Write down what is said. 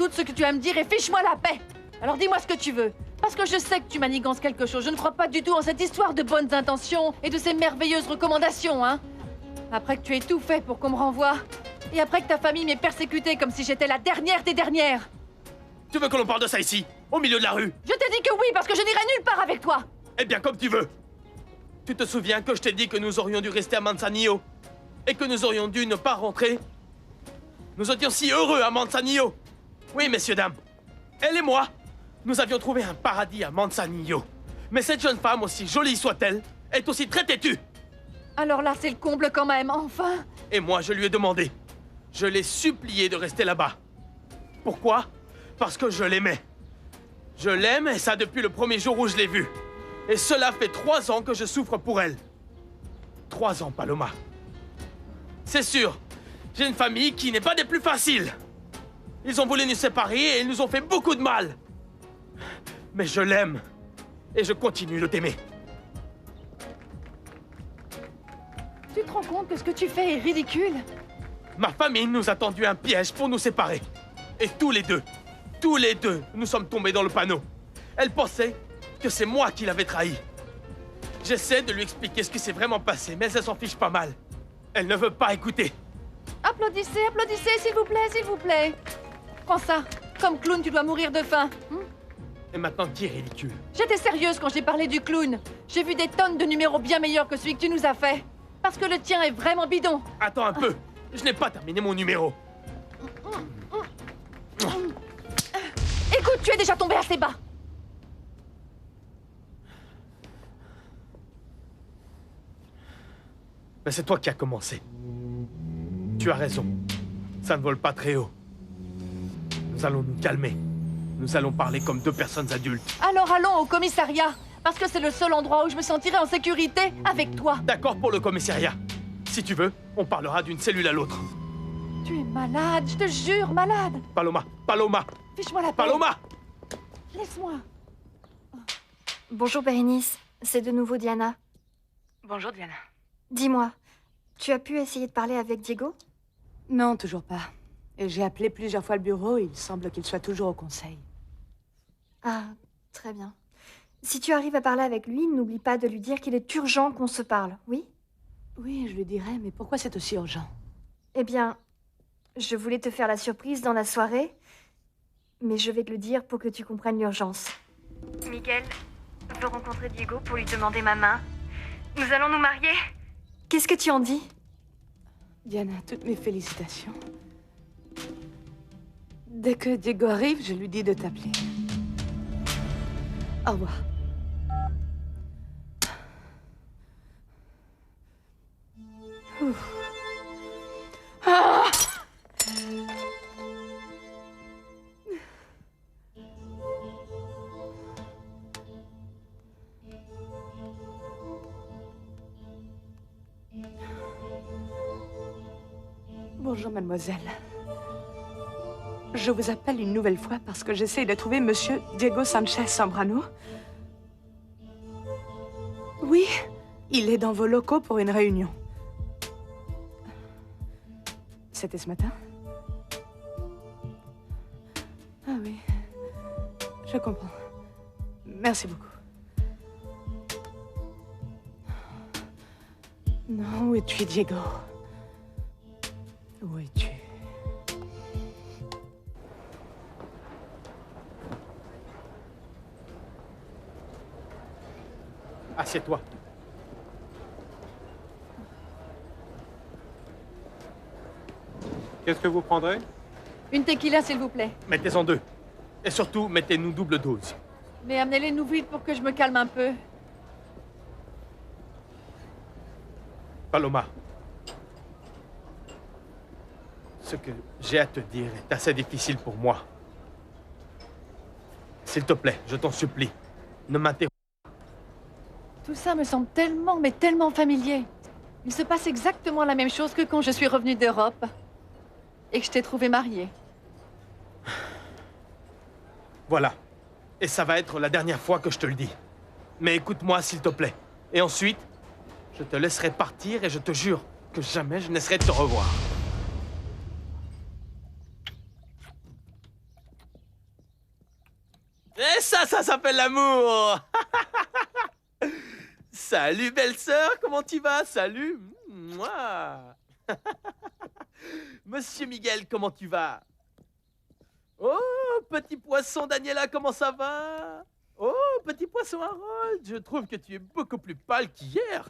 écoute ce que tu as à me dire et fiche-moi la paix. Alors dis-moi ce que tu veux. Parce que je sais que tu manigances quelque chose. Je ne crois pas du tout en cette histoire de bonnes intentions et de ces merveilleuses recommandations, hein. Après que tu aies tout fait pour qu'on me renvoie, et après que ta famille m'ait persécutée comme si j'étais la dernière des dernières. Tu veux que l'on parle de ça ici, au milieu de la rue? Je t'ai dit que oui, parce que je n'irai nulle part avec toi. Eh bien, comme tu veux. Tu te souviens que je t'ai dit que nous aurions dû rester à Manzanillo? Et que nous aurions dû ne pas rentrer? Nous étions si heureux à Manzanillo. Oui, messieurs, dames. Elle et moi, nous avions trouvé un paradis à Manzanillo. Mais cette jeune femme, aussi jolie soit-elle, est aussi très têtue. Alors là, c'est le comble quand même, enfin. Et moi, je lui ai demandé. Je l'ai supplié de rester là-bas. Pourquoi? Parce que je l'aimais. Je l'aime, et ça depuis le premier jour où je l'ai vue. Et cela fait 3 ans que je souffre pour elle. 3 ans, Paloma. C'est sûr, j'ai une famille qui n'est pas des plus faciles. Ils ont voulu nous séparer et ils nous ont fait beaucoup de mal. Mais je l'aime. Et je continue de t'aimer. Tu te rends compte que ce que tu fais est ridicule? Ma famille nous a tendu un piège pour nous séparer. Et tous les deux, nous sommes tombés dans le panneau. Elle pensait que c'est moi qui l'avais trahi. J'essaie de lui expliquer ce qui s'est vraiment passé, mais elle s'en fiche pas mal. Elle ne veut pas écouter. Applaudissez, applaudissez, s'il vous plaît, s'il vous plaît. Prends ça. Comme clown, tu dois mourir de faim. Et maintenant, qui est ridicule? J'étais sérieuse quand j'ai parlé du clown. J'ai vu des tonnes de numéros bien meilleurs que celui que tu nous as fait. Parce que le tien est vraiment bidon. Attends un peu. Je n'ai pas terminé mon numéro. Écoute, tu es déjà tombé assez bas. Mais c'est toi qui as commencé. Tu as raison. Ça ne vole pas très haut. Nous allons nous calmer. Nous allons parler comme 2 personnes adultes. Alors allons au commissariat. Parce que c'est le seul endroit où je me sentirai en sécurité avec toi. D'accord pour le commissariat. Si tu veux, on parlera d'une cellule à l'autre. Tu es malade, je te jure, malade. Paloma, Paloma, Fiche-moi la paix. Paloma! Laisse-moi. Bonjour Bérénice, c'est de nouveau Diana. Bonjour Diana. Dis-moi, tu as pu essayer de parler avec Diego? Non, toujours pas. Et j'ai appelé plusieurs fois le bureau et il semble qu'il soit toujours au conseil. Ah, très bien. Si tu arrives à parler avec lui, n'oublie pas de lui dire qu'il est urgent qu'on se parle, oui? Oui, je lui dirai, mais pourquoi c'est aussi urgent? Eh bien, je voulais te faire la surprise dans la soirée, mais je vais te le dire pour que tu comprennes l'urgence. Miguel veut rencontrer Diego pour lui demander ma main. Nous allons nous marier. Qu'est-ce que tu en dis? Diana, toutes mes félicitations. Dès que Diego arrive, je lui dis de t'appeler. Au revoir. Ouf. Ah! Bonjour, mademoiselle. Je vous appelle une nouvelle fois parce que j'essaie de trouver monsieur Diego Sanchez Zambrano. Oui, il est dans vos locaux pour une réunion. C'était ce matin? Ah oui, je comprends. Merci beaucoup. Non, où es-tu, Diego? Où es-tu? Assieds-toi. Qu'est-ce que vous prendrez? Une tequila, s'il vous plaît. Mettez-en 2. Et surtout, mettez-nous double dose. Mais amenez-les-nous vite pour que je me calme un peu. Paloma. Ce que j'ai à te dire est assez difficile pour moi. S'il te plaît, je t'en supplie, ne m'interromps. Tout ça me semble tellement, mais tellement familier. Il se passe exactement la même chose que quand je suis revenue d'Europe et que je t'ai trouvée mariée. Voilà. Et ça va être la dernière fois que je te le dis. Mais écoute-moi, s'il te plaît. Et ensuite, je te laisserai partir et je te jure que jamais je n'essaierai de te revoir. Et ça s'appelle l'amour. Salut, belle sœur, comment tu vas? Salut. Moi. Monsieur Miguel, comment tu vas? Oh, petit poisson Daniela, comment ça va? Oh, petit poisson Harold, je trouve que tu es beaucoup plus pâle qu'hier.